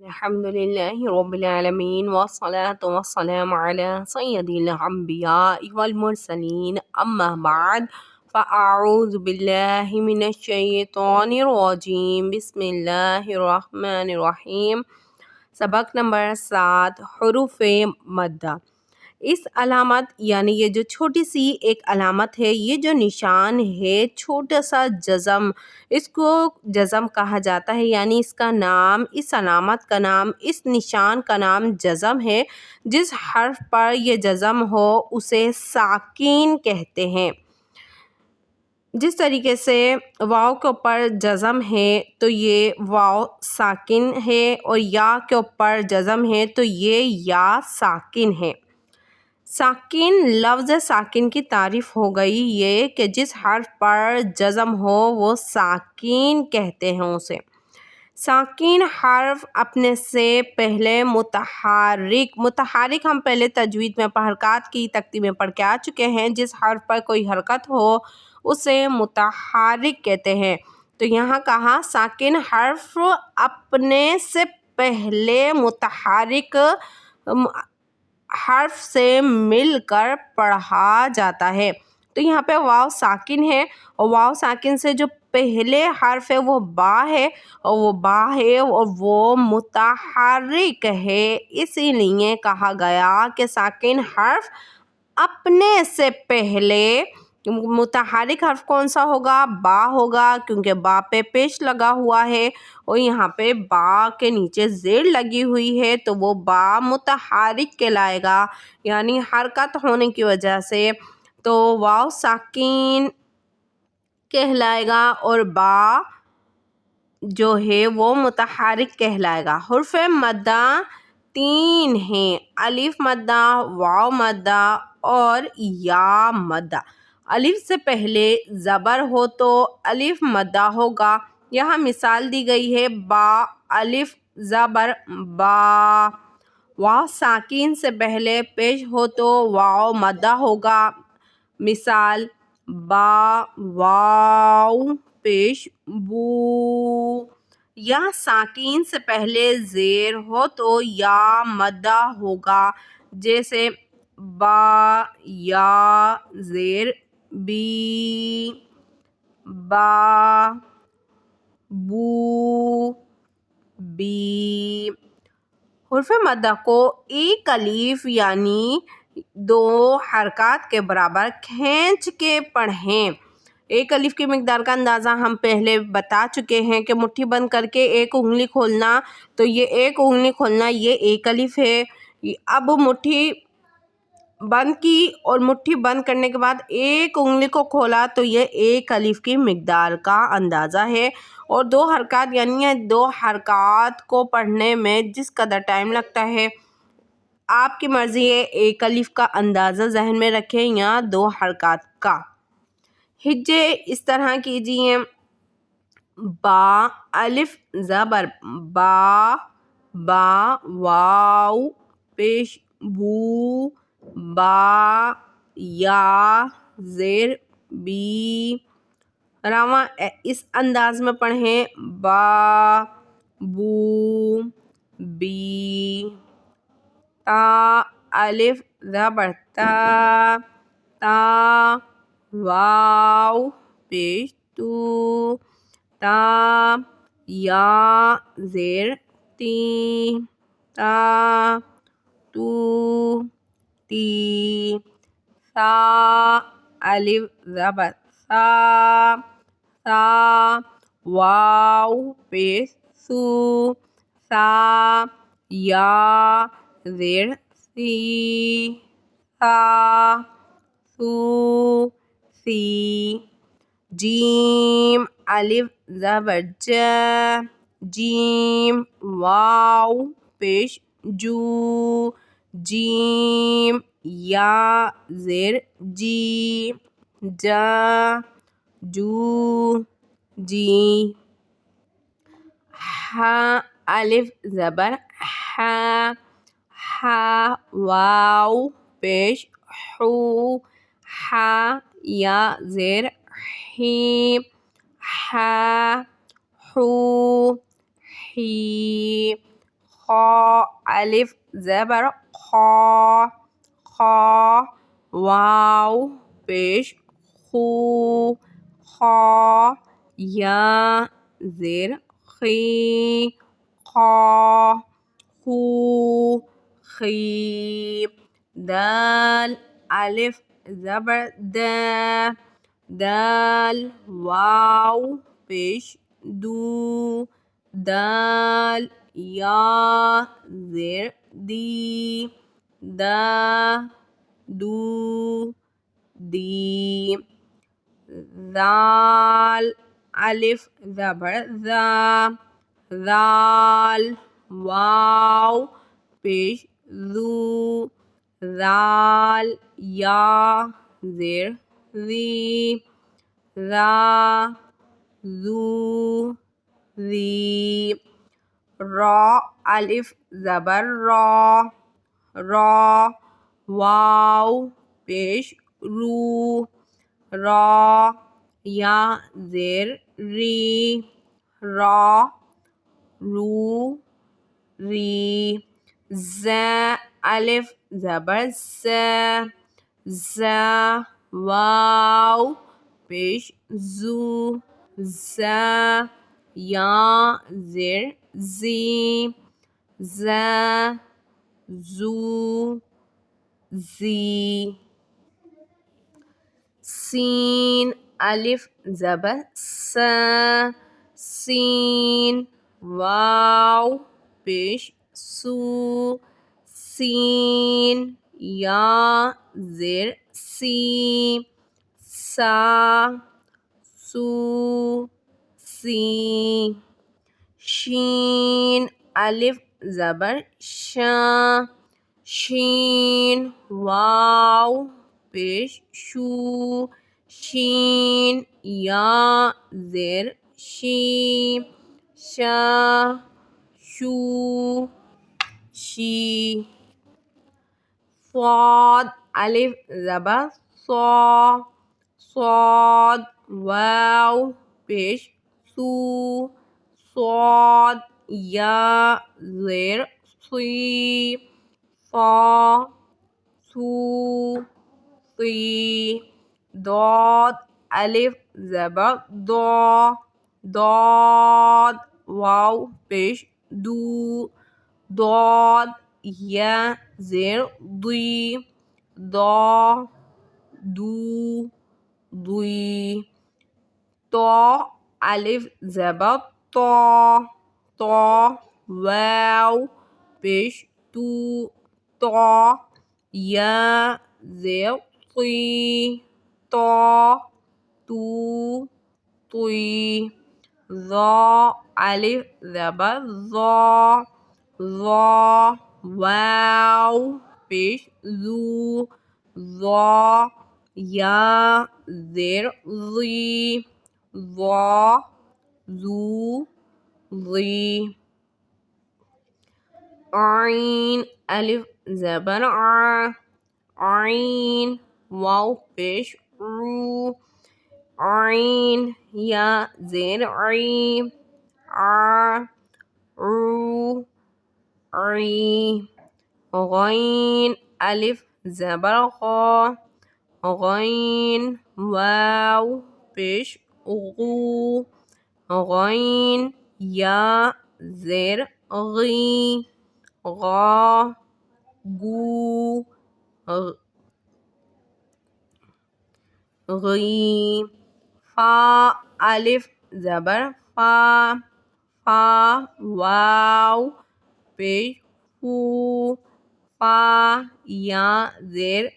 الحمدللہ رب العالمین والصلاة والسلام علی سید الانبیاء والمرسلین اما بعد فاعوذ باللہ من الشیطان الرجیم بسم اللہ الرحمن الرحیم۔ سبق نمبر 7 حروف مدہ۔ اس علامت یعنی یہ جو چھوٹی سی ایک علامت ہے، یہ جو نشان ہے چھوٹا سا جزم، اس کو جزم کہا جاتا ہے، یعنی اس کا نام، اس علامت کا نام، اس نشان کا نام جزم ہے۔ جس حرف پر یہ جزم ہو اسے ساکن کہتے ہیں۔ جس طریقے سے واو کے اوپر جزم ہے تو یہ واو ساکن ہے، اور یا کے اوپر جزم ہے تو یہ یا ساکن ہے۔ ساکن لفظ ساکن کی تعریف ہو گئی یہ کہ جس حرف پر جزم ہو وہ ساکن کہتے ہیں اسے۔ ساکن حرف اپنے سے پہلے متحرک ہم پہلے تجوید میں حرکات کی ترتیب میں پڑھ کے آ چکے ہیں۔ جس حرف پر کوئی حرکت ہو اسے متحرک کہتے ہیں۔ تو یہاں کہا ساکن حرف اپنے سے پہلے متحرک حرف سے مل کر پڑھا جاتا ہے۔ تو یہاں پہ واو ساکن ہے، اور واو ساکن سے جو پہلے حرف ہے وہ با ہے، اور وہ با ہے اور وہ متحرک ہے، اسی لیے کہا گیا کہ ساکن حرف اپنے سے پہلے متحرک حرف کون سا ہوگا؟ با ہوگا، کیونکہ با پہ پیش لگا ہوا ہے، اور یہاں پہ با کے نیچے زیر لگی ہوئی ہے تو وہ با متحرک کہلائے گا، یعنی حرکت ہونے کی وجہ سے تو واو ساکن کہلائے گا، اور با جو ہے وہ متحرک کہلائے گا۔ حروف مدہ 3 ہیں: الف مدہ، واو مدہ اور یا مدہ۔ الف سے پہلے زبر ہو تو الف مدہ ہوگا۔ یہاں مثال دی گئی ہے با الف زبر با۔ واو ساکن سے پہلے پیش ہو تو واو مدہ ہوگا۔ مثال با واو پیش بو۔ یا ساکن سے پہلے زیر ہو تو یا مدہ ہوگا، جیسے با یا زیر بی، با بو بی۔ حروف مدہ کو ایک الف یعنی 2 حرکات کے برابر کھینچ کے پڑھیں۔ ایک الف کی مقدار کا اندازہ ہم پہلے بتا چکے ہیں کہ مٹھی بند کر کے ایک انگلی کھولنا، تو یہ ایک انگلی کھولنا یہ ایک الف ہے۔ اب مٹھی بند کی اور مٹھی بند کرنے کے بعد ایک انگلی کو کھولا تو یہ ایک الف کی مقدار کا اندازہ ہے، اور 2 حرکات یعنی 2 حرکات کو پڑھنے میں جس قدر ٹائم لگتا ہے آپ کی مرضی ہے، ایک الف کا اندازہ ذہن میں رکھیں یا 2 حرکات کا۔ ہجے اس طرح کیجئے: با الف زبر با، با واو پیش بو، با یا زیر بی۔ رواں اس انداز میں پڑھیں: با بو بی۔ تا الف زبر تا، تا واو پیش تو، تا یا زیر تی، تا تو تی۔ سا الف زبر سا، سا واو پیش سو، سا یا زیر سی، سا سو سی۔ جیم الف زبر جا، جیم واو پیش جو، جیم یا زیر جی، جا جو جی۔ ہا الف زبر ہا، ہا واو پیش ہو، ہا یا زیر ہی، ہا ہو ہی۔ الف زبر خا خا واو پیش خو خا یا زیر خی خا خو خی دال الف زبر دا دال واو پیش دو دال یا زیر دی دا دو دی ذال الف زبر ذا ذال واو پیش ذو ذال یا زیر ذی ذا ذو ذی را الف زبر را را واو پیش رو را یا زیر ری را رو ری ز الف زبر ز ز واو پیش زو ز یا زیر زی ز زو زی سین الف زبر س سین واو پیش سو سین یا زیر سی سا سو سی شین الف زبر شا شین واو پیش شو شین یا زیر شی شا شو شی صاد الف زبر صا صاد واو پیش سو صاد یا زیر سی صا سو سی ضاد الف زبر ضا ضاد واو پیش دو ضاد یا زیر ضی ضا دو ضی طا الف زبر طا طا واو پیش تو طا یا زیر طی طا تو طی ظا الف زبر ظا ظا واو پیش زو ظا یا زیر ضی ظا زو ضی عین الف زبر ع عین واو پیش رو عین یا زیر عی ع رو عی غین الف زبر غا غین واو پیش غو غین یا زیر غی غا گو غی فا الف زبر فا فا واو پیش فو فا یا زیر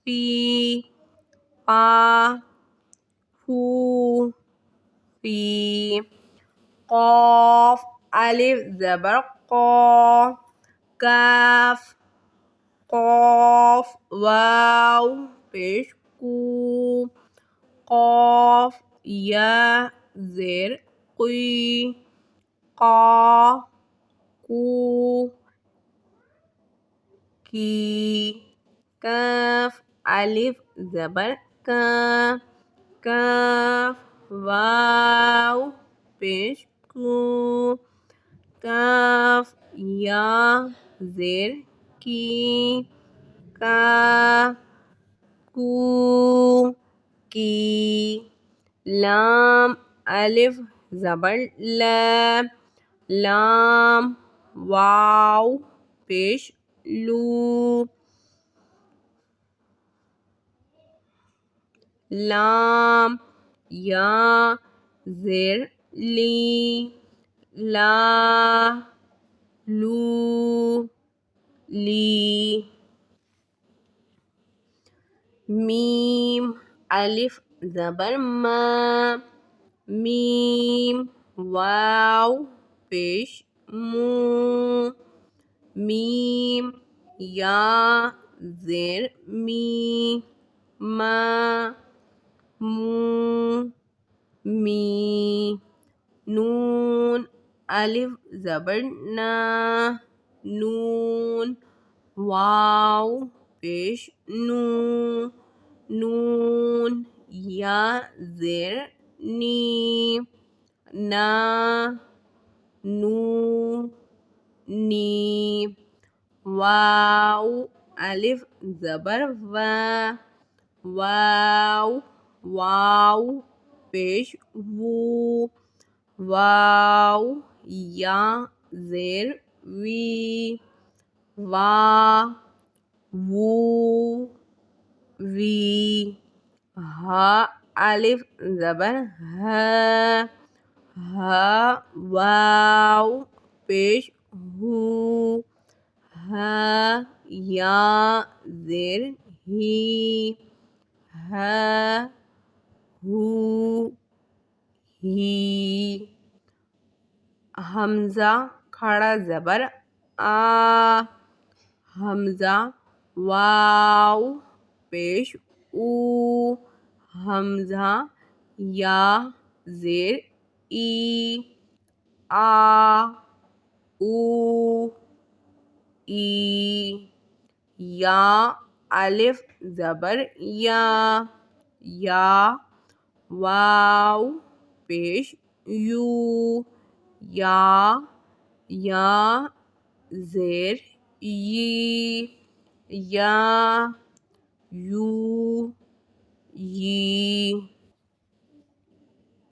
فی فا فو فی قاف الف زبر قا کاف قاف واو پیش کو قاف یا زیر قی قا کو کی کاف الف زبر کا کاف واو پیش کو کاف یا زیر کی، کا، کو، کی، لام الف زبر لا، لام واو پیش لو، لام یا زیر لی، لا، لو، لی، میم الف زبر ما، میم واو پیش مو، میم یا زیر می، ما، مو، می، نون الف زبر نا، نون واو پیش نو، نون یا زیر نی، نا، نو، نی، واو الف زبر وا، واو، واو پیش وو، واو یا زیر وی، وا، وو، وی، ہا الف زبر ہا، ہا واو پیش ہو، ہا یا زیر ہی، ہا، ہو، ہی، حمزہ کھڑا زبر آ، حمزہ واو پیش او، حمزہ یا زیر ای، آ، او، ای، یا الف زبر یا، یا واو پیش یو، یا زیر یی، یا، یو، یی.